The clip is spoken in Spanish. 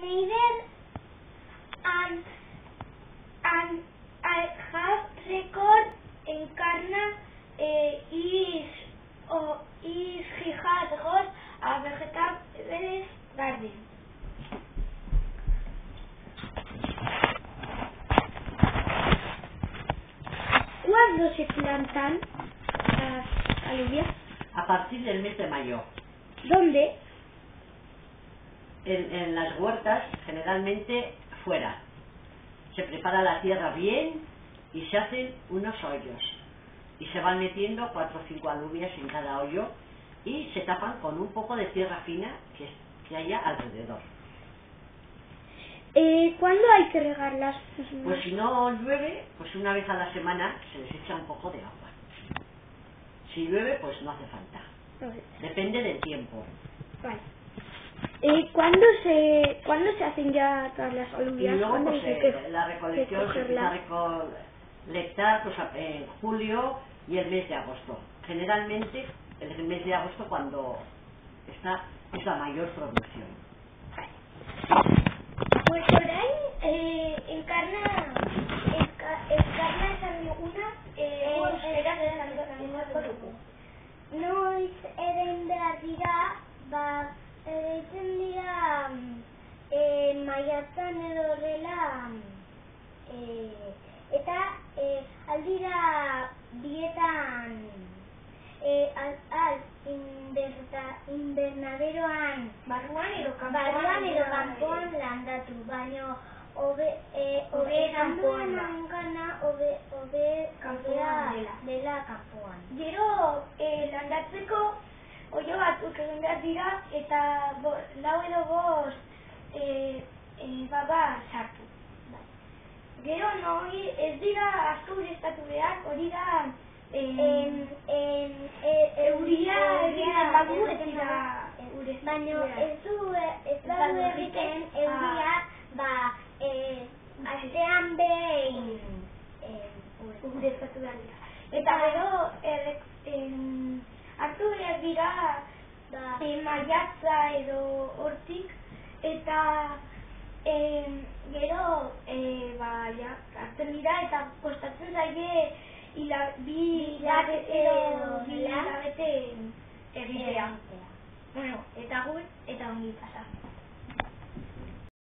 Neither and I have record encarna is he has got a vegetable garden. ¿Cuándo se plantan las alubias? A partir del mes de mayo. ¿Dónde? En las huertas, generalmente fuera. Se prepara la tierra bien y se hacen unos hoyos. Y se van metiendo 4 o 5 alubias en cada hoyo y se tapan con un poco de tierra fina que haya alrededor. ¿Cuándo hay que regarlas? Pues si no llueve, pues una vez a la semana se les echa un poco de agua. Si llueve, pues no hace falta. Depende del tiempo. Vale. ¿Cuándo se hacen ya todas las alubias? Y luego pues, que la recolección se empieza a recolectar pues, en julio y el mes de agosto. Generalmente el mes de agosto cuando es la mayor producción. Pues orain encarna esan diguna erakutatuko dugu. Noiz eren behar dira, ereiten dira maiatzan edo horrela, eta aldira bietan invernaderoan barruan edo kanpoan landatu, baino hobe kanpoan dela kanpoan. Gero landatzeko oio batzuk egin behar dira eta 4 edo 5 baba sartu. Gero ez dira asko ureztatu behar, hori da euria egiten badu ez dira ureztatu. Baina ez badu egiten euria astean behin ureztatu behar dira. Eta gero hartu behar dira maiatza edo hortik eta gero hartzen dira eta kostatzen zaie 2 hilabete egitea. Bueno, eta gur eta ongi pasa.